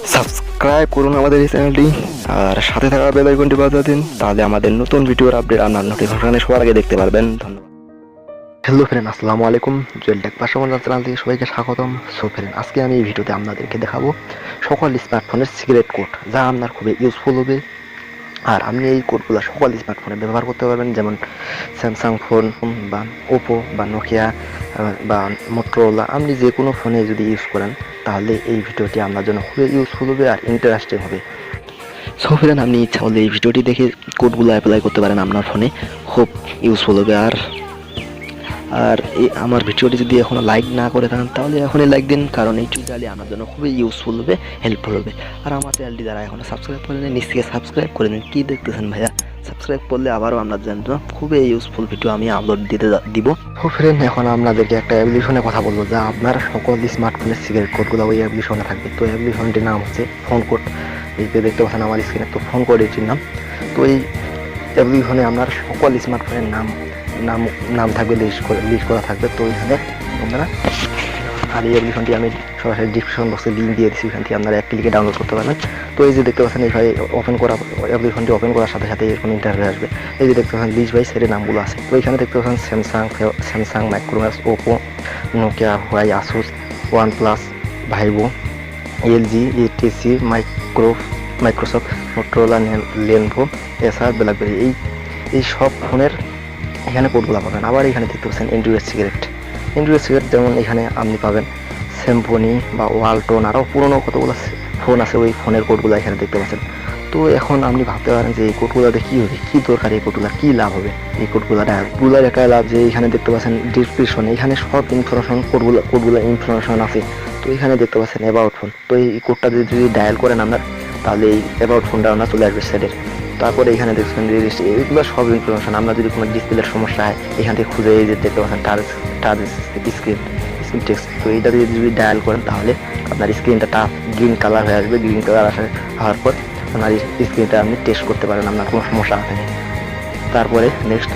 Subscribe করুন আমাদের এই চ্যানেলটি আর সাথে থাকা বেল আইকনটি বাজিয়ে দিন, তাহলে আমাদের নতুন ভিডিওর আপডেট আপনার নোটিফিকেশনে সবার আগে দেখতে পারবেন। ধন্যবাদ। হ্যালো ফ্রেন্ড, আসসালামু আলাইকুম। জুয়েল টেক পাশাপাশি চ্যানেল থেকে সবাইকে স্বাগতম। সো ফ্রেন্ড, আজকে আমি এই ভিডিওতে আপনাদেরকে দেখাবো সকল স্মার্টফোনের সিক্রেট কোড, যা আপনার খুবই ইউজফুল হবে। আর আপনি এই কোডগুলো সকল স্মার্টফোনে ব্যবহার করতে পারবেন, যেমন স্যামসাং ফোন বা ওপো বা নোকিয়া বা মোটরোলা, আপনি যে কোনো ফোনে যদি ইউজ করেন তাহলে এই ভিডিওটি আপনার জন্য খুবই ইউজফুল হবে আর ইন্টারেস্টিং হবে। সো ফ্রেন্ড, আপনি ইচ্ছা হলে এই ভিডিওটি দেখে কোডগুলো অ্যাপ্লাই করতে পারেন আপনার ফোনে, খুব ইউজফুল হবে। আর এই আমার ভিডিওটি যদি এখনও লাইক না করে থাকেন তাহলে এখনই লাইক দিন, কারণ এই টিউটোরিয়ালটি আপনার জন্য খুবই ইউজফুল হবে, হেল্পফুল হবে। আর আমার চ্যানেলটি যারা এখনও সাবস্ক্রাইব করে নিন, নিচ থেকে সাবস্ক্রাইব করে নিন। কী দেখতেছেন ভাইয়া? সাবস্ক্রাইব করলে আবারও আপনার জন্য খুবই ইউজফুল ভিডিও আমি আপলোড দিব। তো ফ্রেন্ড, এখন আপনাদেরকে একটা অ্যাপ্লিকেশনের কথা বলবো, যা আপনার সকল স্মার্টফোনের সিক্রেট কোডগুলো ওই অ্যাপ্লিকেশনে থাকবে। তো অ্যাপ্লিকেশনটির নাম হচ্ছে ফোন কোড। এই যে দেখতে পাচ্ছেন আমার স্ক্রিনে, তো ফোন কোড এটির নাম। তো এই অ্যাপ্লিকেশনে আপনার সকল স্মার্টফোনের নাম থাকবে, লিস্ট করা থাকবে। তো এখানে আপনারা, আর এই অ্যাপ্লিকেশনটি আমি সরাসরি ডিসক্রিপশন বক্সে লিঙ্ক দিয়ে দিচ্ছি, ওইখান থেকে আপনারা এক ক্লিকে ডাউনলোড করতে পারবেন। তো এই যে দেখতে পাচ্ছেন, এইভাবে অ্যাপ্লিকেশনটি ওপেন করার সাথে সাথে এরকম ইন্টারভিউ আসবে। এই যে দেখতে পাচ্ছেন লিস্ট বাই সেটের নামগুলো আছে। তো এখানে দেখতে পাচ্ছেন Samsung, Micromax, Oppo, Nokia, Huawei, Asus, OnePlus, Vivo, LG, HTC, Microsoft, Motorola, Lenovo, Acer, BlackBerry, এই সব ফোনের এখানে কোডগুলো পাবেন। আবার এখানে দেখতে পাচ্ছেন অ্যান্ড্রয়েড সিগারেট, যেমন এখানে আপনি পাবেন সিম্ফনি বা ওয়ালটন, আরও পুরোনো কতগুলো ফোন আছে, ওই ফোনের কোডগুলো এখানে দেখতে পাচ্ছেন। তো এখন আপনি ভাবতে পারেন যে এই কোডগুলোতে কী হবে, কী দরকার, এই কোডগুলো কী লাভ হবে। এই কোডগুলোর একটাই লাভ যে এখানে দেখতে পাচ্ছেন ডিসক্রিপশনে, এখানে সব ইনফরমেশন কোডগুলো ইনফরমেশন আছে। তো এখানে দেখতে পাচ্ছেন অ্যাবাউট ফোন। তো এই কোডটা যদি ডায়াল করেন আপনার, তাহলে এই অ্যাবাউট ফোনটা আপনার চলে আসবে সেটের। তারপরে এখানে দেখছেন রেজিস্ট্রি, এইগুলো সব ইনফরমেশন। আমরা যদি কোনো ডিসপ্লের সমস্যা হয় এখান থেকে খুঁজে, এই যে দেখতে পাচ্ছেন টাচ স্ক্রিন টেক্সট। তো এইটা দিয়ে যদি ডায়াল করেন তাহলে আপনার স্ক্রিনটা টাচ গ্রিন কালার হয়ে আসবে। গ্রিন কালার হওয়ার পর আপনার স্ক্রিনটা আপনি টেস্ট করতে পারেন আপনার কোনো সমস্যা আছে। তারপরে নেক্সট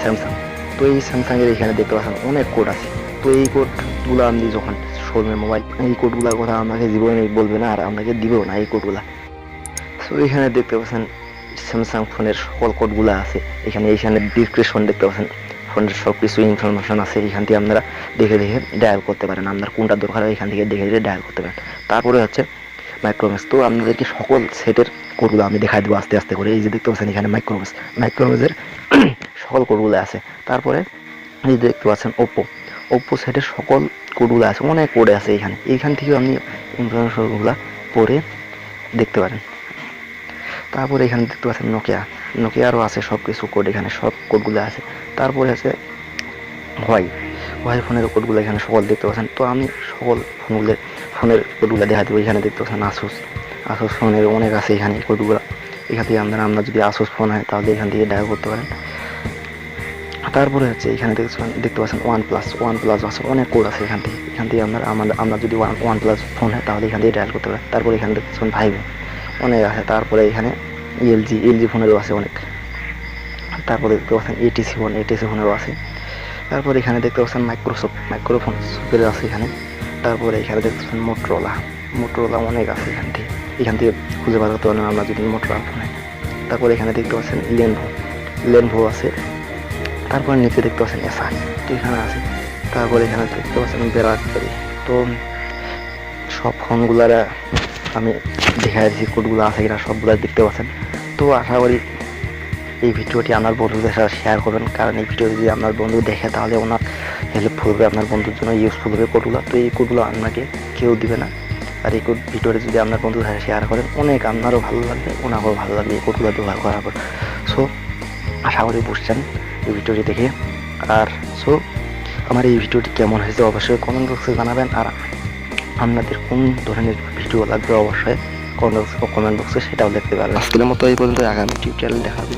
স্যামসাং। তো এই স্যামসাংয়ের এখানে দেখতে পাচ্ছেন অনেক কোড আছে। তো এই কোডগুলো আপনি যখন শোরুমে মোবাইল, এই কোডগুলোর কথা আপনাকে জীবনে বলবে না আর আপনাকে দিবেও না এই কোডগুলো। তো এখানে দেখতে পাচ্ছেন স্যামসাং ফোনের সকল কোডগুলো আছে। এখানে ডিসক্রিপশন দেখতে পাচ্ছেন, ফোনের সব কিছু ইনফরমেশন আছে। এখান থেকে আপনারা দেখে ডায়াল করতে পারেন, আপনার কোনটা দরকার হয় এখান থেকে দেখে ডায়াল করতে পারেন। তারপরে হচ্ছে মাইক্রোম্যাক্স। তো আপনাদেরকে সকল সেটের কোডগুলো আমি দেখাই দেবো আস্তে আস্তে করে। এই যে দেখতে পাচ্ছেন এখানে মাইক্রোম্যাক্সের সকল কোডগুলো আছে। তারপরে এই যে দেখতে পাচ্ছেন ওপো সেটের সকল কোডগুলো আছে, অনেক কোডে আছে এইখান থেকে আপনি ইনফরমেশনগুলো পড়ে দেখতে পারেন। তারপরে এখানে দেখতে পাচ্ছেন নোকিয়ারও আছে সব কিছু কোড, এখানে সব কোডগুলো আছে। তারপরে আছে হোয়াই ফোনের কোডগুলো এখানে সকল দেখতে পাচ্ছেন। তো আমি সকল ফোনের কোডগুলো দেখা দেবো। এখানে দেখতে পাচ্ছেন আসুস ফোনের অনেক আছে এখানে কোডগুলো। এখান থেকে আপনার যদি আসুস ফোন হয় তাহলে এখান থেকে ডায়াল করতে পারেন। তারপরে হচ্ছে এখানে দেখতে পাচ্ছেন ওয়ান প্লাস আছে, অনেক কোড আছে এখান থেকে আমরা যদি ওয়ান প্লাস ফোন হয় তাহলে এখান থেকে ডায়াল করতে পারেন। তারপরে এখানে দেখতে পাচ্ছেন ভাইভো, অনেক আছে। তারপরে এখানে এলজি ফোনেরও আছে অনেক। তারপরে দেখতে পাচ্ছেন এটিসি ফোনেরও আছে। তারপরে এখানে দেখতে পাচ্ছেন মাইক্রোফোনের আছে এখানে। তারপরে এখানে দেখতে পাচ্ছেন মোটরোলা অনেক আছে এখান থেকে খুঁজে বার করতে পারেন আমরা যদি মোটরোলা ফোন হয়। তারপরে এখানে দেখতে পাচ্ছেন লেনোভো আছে। তারপরে নিচে দেখতে পাচ্ছেন এসার, তো এখানে আছে। তারপরে এখানে দেখতে পাচ্ছেন ব্ল্যাকবেরি। তো সব ফোনগুলার আমি দেখা দিচ্ছি কোডগুলো আছে কিনা, সবগুলো দেখতে পাচ্ছেন। তো আশা করি এই ভিডিওটি আপনার বন্ধুদের সাথে শেয়ার করবেন, কারণ এই ভিডিও যদি আপনার বন্ধু দেখে তাহলে ওনার হেল্পফুল হবে, আপনার বন্ধুর জন্য ইউজফুল হবে কোডগুলো। তো এই কোডগুলো আপনাকে কেউ দিবে না। আর এই ভিডিওটি যদি আপনার বন্ধুদের সাথে শেয়ার করেন, অনেক আপনারও ভালো লাগবে, ওনাকেও ভালো লাগবে এই কোডগুলো ব্যবহার করার পর। সো আশা করি বুঝছেন এই ভিডিওটি দেখে। আর সো আমার এই ভিডিওটি কেমন হয়েছে অবশ্যই কমেন্ট বক্সে জানাবেন। আর আপনাদের কোন ধরনের ভিডিও লাগবে অবশ্যই কমেন্ট বক্সে সেটাও দেখতে পারবেন। আজকের মতো এই পর্যন্ত, আগামী টিউটোরিয়াল দেখা হবে।